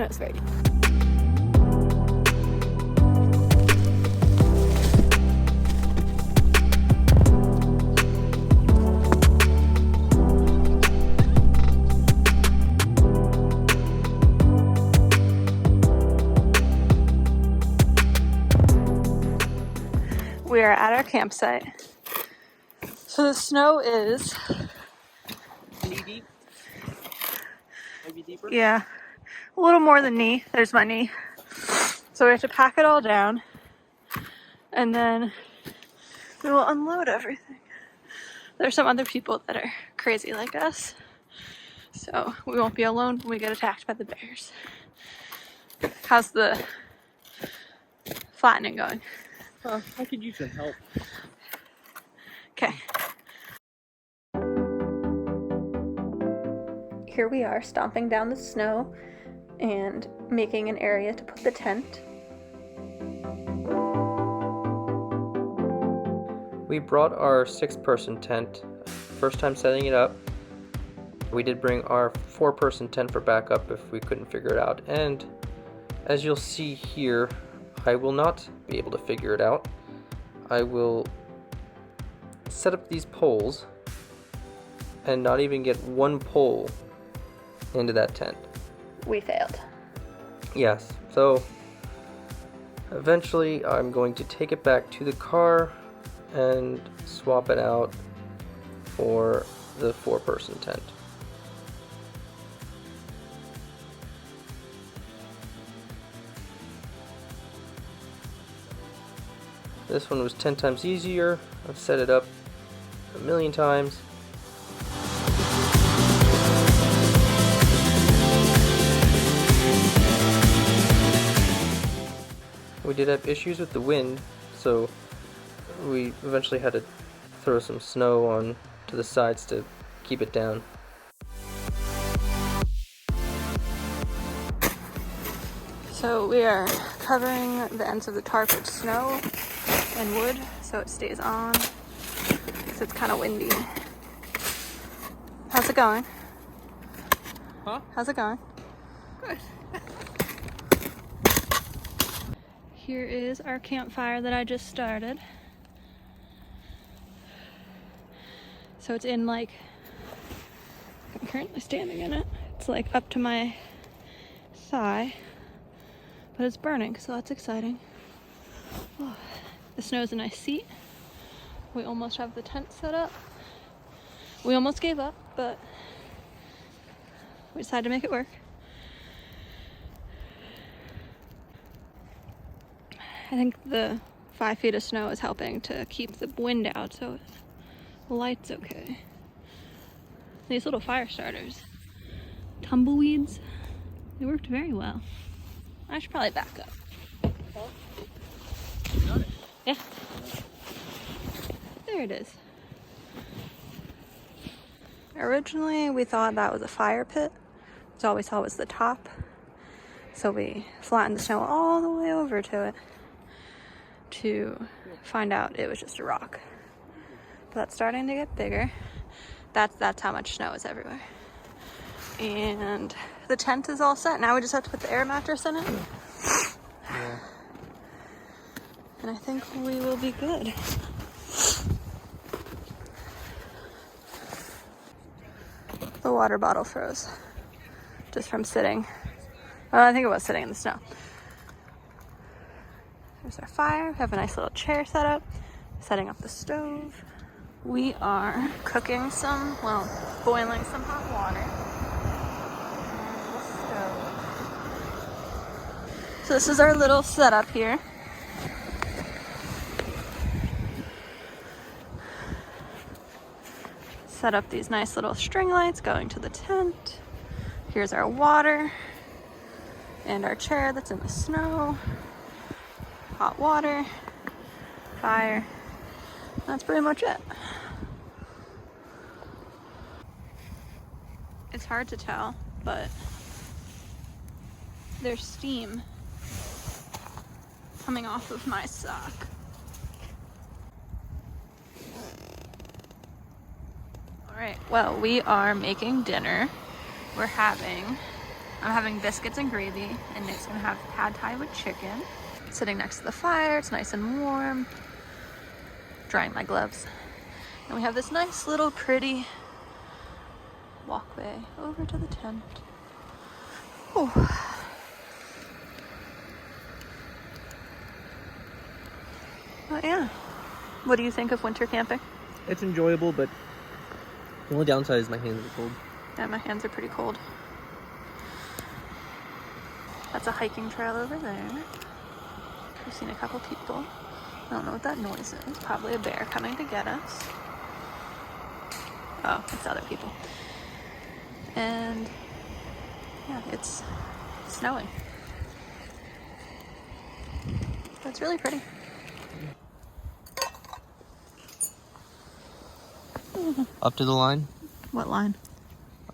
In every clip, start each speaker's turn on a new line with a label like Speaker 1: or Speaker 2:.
Speaker 1: snow is very deep. We are at our campsite. So the snow is
Speaker 2: knee deep? Maybe deeper?
Speaker 1: Yeah, a little more than knee. There's my knee. So we have to pack it all down and then we will unload everything. There's some other people that are crazy like us, so we won't be alone when we get attacked by the bears. How's the flattening going?
Speaker 2: I could use some help.
Speaker 1: Okay. Here we are stomping down the snow and making an area to put the tent.
Speaker 2: We brought our 6-person tent. First time setting it up. We did bring our 4-person tent for backup if we couldn't figure it out. And as you'll see here, I will not be able to figure it out. I will set up these poles and not even get one pole into that tent.
Speaker 1: We failed.
Speaker 2: Yes, so eventually I'm going to take it back to the car and swap it out for the 4-person tent. This one was 10 times easier. I've set it up a million times. We did have issues with the wind, so we eventually had to throw some snow on to the sides to keep it down.
Speaker 1: So we are covering the ends of the tarp with snow and wood so it stays on because it's kind of windy. How's it going?
Speaker 2: Huh?
Speaker 1: How's it going?
Speaker 2: Good.
Speaker 1: Here is our campfire that I just started. So it's in I'm currently standing in it. It's like up to my thigh, but it's burning, so that's exciting. Oh, the snow's a nice seat. We almost have the tent set up. We almost gave up, but we decided to make it work. I think the 5 feet of snow is helping to keep the wind out, so the light's okay. These little fire starters, tumbleweeds, they worked very well. I should probably back up.
Speaker 2: Got it.
Speaker 1: Yeah. There it is. Originally, we thought that was a fire pit. So all we saw was the top. So we flattened the snow all the way over to it to find out it was just a rock. But that's starting to get bigger. That's how much snow is everywhere. And the tent is all set. Now we just have to put the air mattress in it.
Speaker 2: Yeah.
Speaker 1: And I think we will be good. The water bottle froze just from sitting. Well, I think it was sitting in the snow. There's our fire. We have a nice little chair set up. Setting up the stove. We are cooking boiling some hot water. So this is our little setup here. Set up these nice little string lights going to the tent. Here's our water and our chair that's in the snow. Hot water, fire. That's pretty much it. It's hard to tell, but there's steam coming off of my sock. All right, well, we are making dinner. We're having I'm having biscuits and gravy, and Nick's gonna have pad thai with chicken. Sitting next to the fire, it's nice and warm. Drying my gloves. And we have this nice little pretty walkway over to the tent. Oh. But yeah. What do you think of winter camping?
Speaker 2: It's enjoyable, but the only downside is my hands are cold.
Speaker 1: Yeah, my hands are pretty cold. That's a hiking trail over there. We've seen a couple people. I don't know what that noise is. Probably a bear coming to get us. Oh, it's other people. And yeah, it's snowing. That's really pretty.
Speaker 2: Up to the line?
Speaker 1: What line?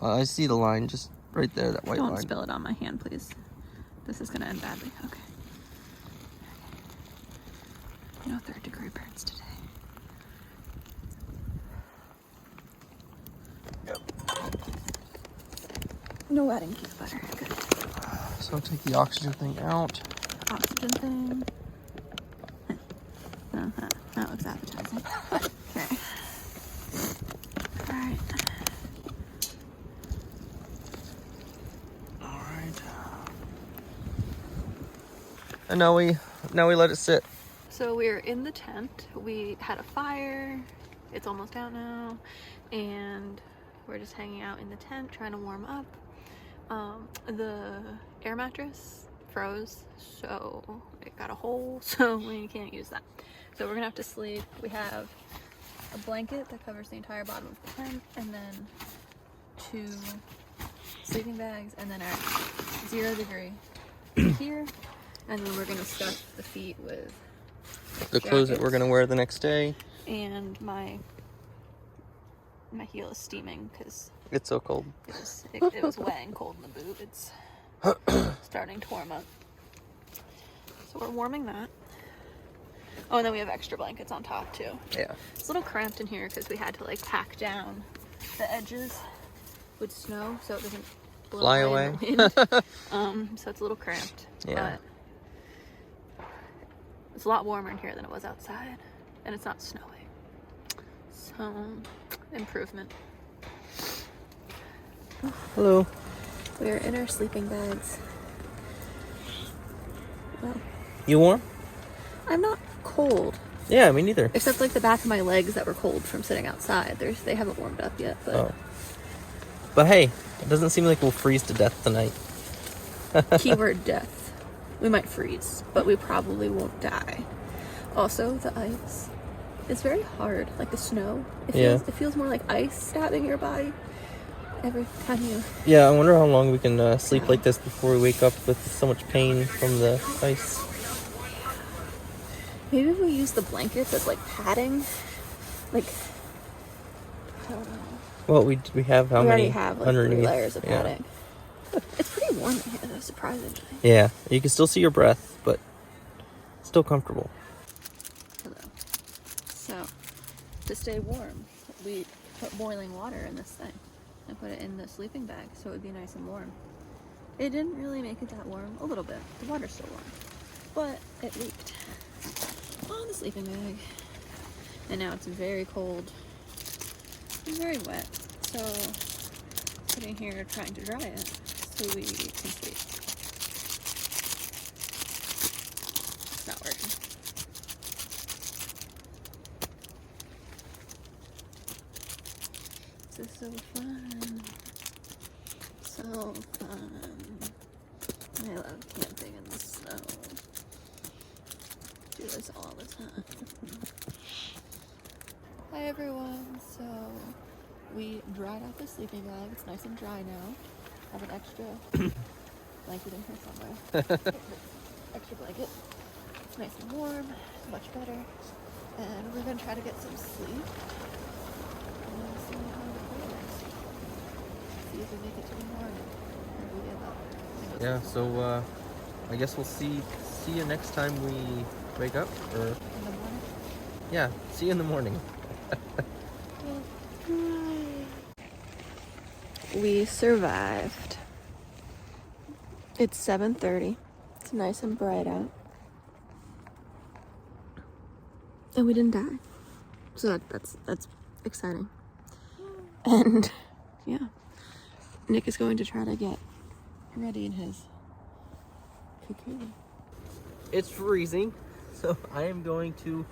Speaker 2: I see the line just right there, that white line.
Speaker 1: Don't spill it on my hand, please. This is gonna end badly. Okay. No third-degree burns today.
Speaker 2: Yep.
Speaker 1: No adding peanut butter. Good.
Speaker 2: So I'll take the oxygen thing out.
Speaker 1: Oxygen thing. That looks appetizing. Okay. Alright.
Speaker 2: Alright. And now we let it sit.
Speaker 1: So we're in the tent. We had a fire. It's almost out now. And we're just hanging out in the tent trying to warm up. The air mattress froze, so it got a hole, so we can't use that. So we're gonna have to sleep. We have a blanket that covers the entire bottom of the tent, and then 2 sleeping bags, and then our 0 degree here. And then we're gonna stuff the feet with
Speaker 2: The clothes that we're
Speaker 1: jackets.
Speaker 2: gonna wear the next day.
Speaker 1: And my heel is steaming because
Speaker 2: It's so cold.
Speaker 1: it was wet and cold in the boot. It's starting to warm up. So we're warming that. Oh, and then we have extra blankets on top too.
Speaker 2: Yeah.
Speaker 1: It's a little cramped in here because we had to like pack down the edges with snow so it doesn't blow
Speaker 2: Fly
Speaker 1: away.
Speaker 2: away.
Speaker 1: In the wind. So it's a little cramped.
Speaker 2: Yeah.
Speaker 1: But it's a lot warmer in here than it was outside, and it's not snowing. So improvement.
Speaker 2: Hello.
Speaker 1: We're in our sleeping bags. Well,
Speaker 2: You warm?
Speaker 1: I'm not cold.
Speaker 2: Yeah, me neither.
Speaker 1: Except like the back of my legs that were cold from sitting outside. They haven't warmed up yet, but
Speaker 2: Oh. But hey, it doesn't seem like we'll freeze to death tonight.
Speaker 1: keyword death. We might freeze, but we probably won't die. Also, the ice is very hard, like the snow. It feels more like ice stabbing your body every time you...
Speaker 2: Yeah, I wonder how long we can sleep like this before we wake up with so much pain from the ice.
Speaker 1: Maybe if we use the blankets as like padding, like, I don't know.
Speaker 2: Well, we have how
Speaker 1: We
Speaker 2: many
Speaker 1: already have like
Speaker 2: underneath?
Speaker 1: 3 layers of
Speaker 2: Yeah.
Speaker 1: padding. It's pretty warm in here though, surprisingly.
Speaker 2: Yeah, you can still see your breath, but still comfortable.
Speaker 1: Hello. So, to stay warm, we put boiling water in this thing and put it in the sleeping bag so it would be nice and warm. It didn't really make it that warm, a little bit. The water's still warm, but it leaked on the sleeping bag. And now it's very cold and very wet. So, sitting here trying to dry it so we can sleep. It's not working. This is so fun. So fun. I love camping in the snow. Do this all the time. Hi everyone. So we dried out the sleeping bag. It's nice and dry now. I have an extra blanket in here somewhere. Extra blanket. It's nice and warm. Much better. And we're gonna try to get some sleep. And see how it goes. See if we make it to the morning. Or we give up.
Speaker 2: Yeah, so I guess we'll see you next time we wake up, or
Speaker 1: In the morning.
Speaker 2: yeah, see you in the morning.
Speaker 1: We survived. It's 7:30. It's nice and bright out. And we didn't die. So that's exciting. And yeah. Nick is going to try to get ready in his cocoon.
Speaker 2: It's freezing, so I am going to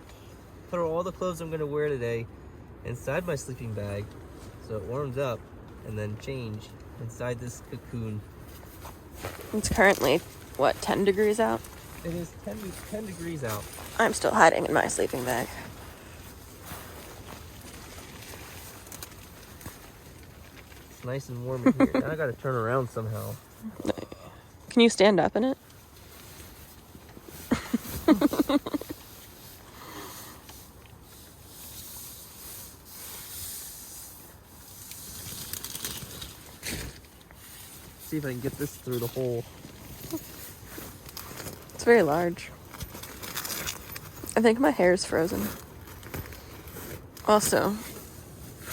Speaker 2: throw all the clothes I'm going to wear today inside my sleeping bag so it warms up, and then change inside this cocoon.
Speaker 1: It's currently, what, 10 degrees out?
Speaker 2: It is 10 degrees out.
Speaker 1: I'm still hiding in my sleeping bag.
Speaker 2: It's nice and warm in here. Now I got to turn around somehow.
Speaker 1: Can you stand up in it?
Speaker 2: See if I can get this through the hole.
Speaker 1: It's very large. I think my hair is frozen. Also,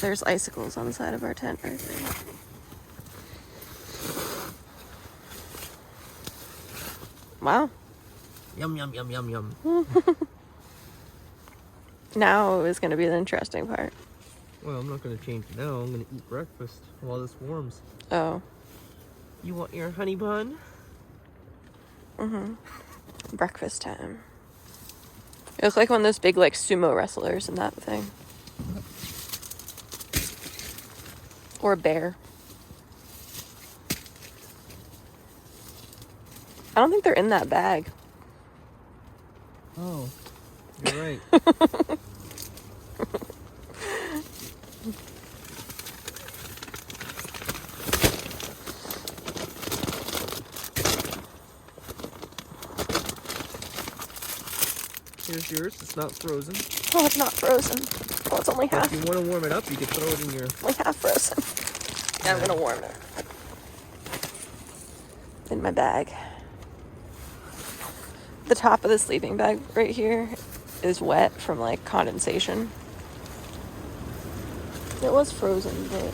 Speaker 1: there's icicles on the side of our tent right there. Wow.
Speaker 2: Yum, yum, yum, yum, yum.
Speaker 1: Now is going to be the interesting part.
Speaker 2: Well, I'm not going to change now. I'm going to eat breakfast while this warms.
Speaker 1: Oh.
Speaker 2: You want your honey bun?
Speaker 1: Mm-hmm. Breakfast time. You look like one of those big, like, sumo wrestlers in that thing. Or a bear. I don't think they're in that bag.
Speaker 2: Oh, you're right. Here's yours. It's not frozen.
Speaker 1: Oh, it's not frozen. Oh, it's only
Speaker 2: But
Speaker 1: half.
Speaker 2: if you want to warm it up, you can throw it in your...
Speaker 1: Only half frozen. Yeah, I'm gonna warm it in my bag. The top of the sleeping bag right here is wet from like condensation. It was frozen, but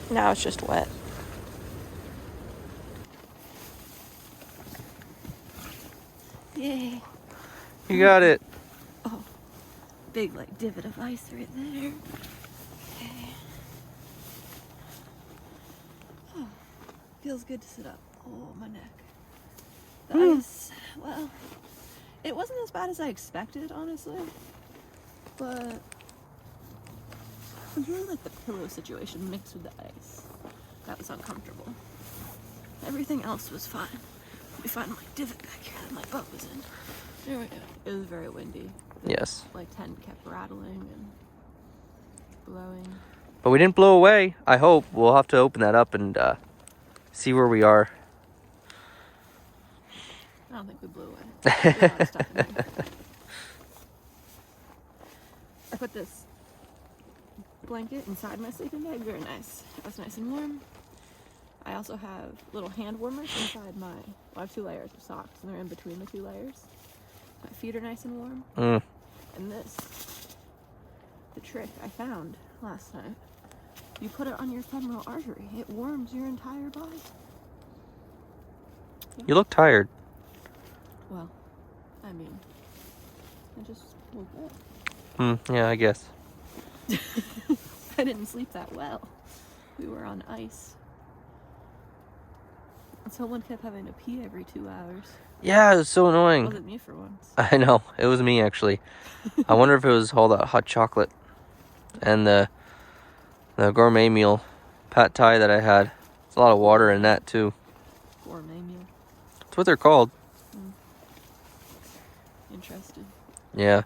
Speaker 1: now it's just wet. Yay.
Speaker 2: You got it.
Speaker 1: Oh, big like divot of ice right there. Okay. Oh, feels good to sit up. Oh, my neck. The ice, well, it wasn't as bad as I expected, honestly. But it was really like the pillow situation mixed with the ice that was uncomfortable. Everything else was fine. Let me find my divot back here that my butt was in. There we go. It was very windy.
Speaker 2: Yes.
Speaker 1: Like tent kept rattling and blowing.
Speaker 2: But we didn't blow away. I hope. We'll have to open that up and see where we are.
Speaker 1: I don't think we blew away. We had a lot of stuff in there. I put this blanket inside my sleeping bag. Very nice. It was nice and warm. I also have little hand warmers inside my... Well, I have 2 layers of socks, and they're in between the 2 layers. My feet are nice and warm. And this, the trick I found last night. You put it on your femoral artery. It warms your entire body. Yeah.
Speaker 2: You look tired.
Speaker 1: Well, I mean, I just woke up.
Speaker 2: Yeah, I guess.
Speaker 1: I didn't sleep that well. We were on ice. And someone kept having to pee every 2 hours.
Speaker 2: Yeah, it was so
Speaker 1: It
Speaker 2: annoying.
Speaker 1: wasn't me for once.
Speaker 2: I know. It was me, actually. I wonder if it was all that hot chocolate and the gourmet meal pad thai that I had. There's a lot of water in that, too.
Speaker 1: Gourmet meal.
Speaker 2: That's what they're called.
Speaker 1: Interested.
Speaker 2: Yeah.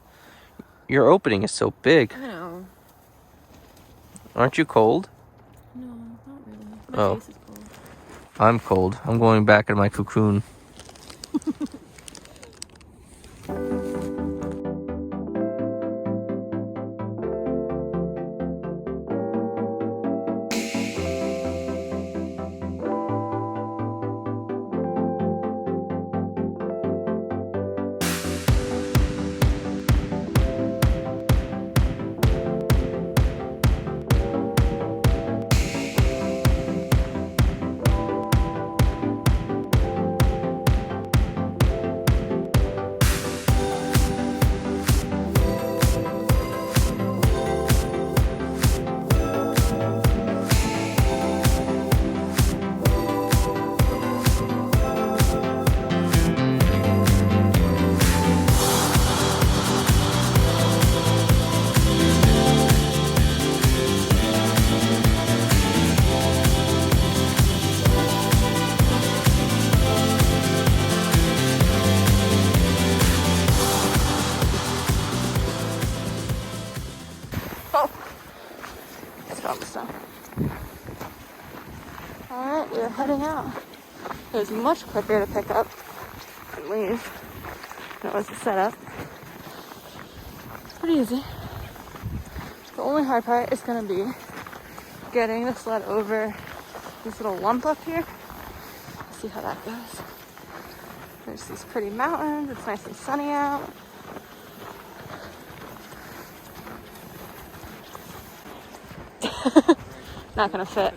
Speaker 2: Your opening is so big.
Speaker 1: I know.
Speaker 2: Aren't you cold?
Speaker 1: No, not really. My
Speaker 2: Oh.
Speaker 1: face is cold.
Speaker 2: I'm cold. I'm going back in my cocoon.
Speaker 1: getting out. It was much quicker to pick up and leave than it was to set up. It's pretty easy. The only hard part is going to be getting the sled over this little lump up here. See how that goes. There's these pretty mountains. It's nice and sunny out. Not gonna fit.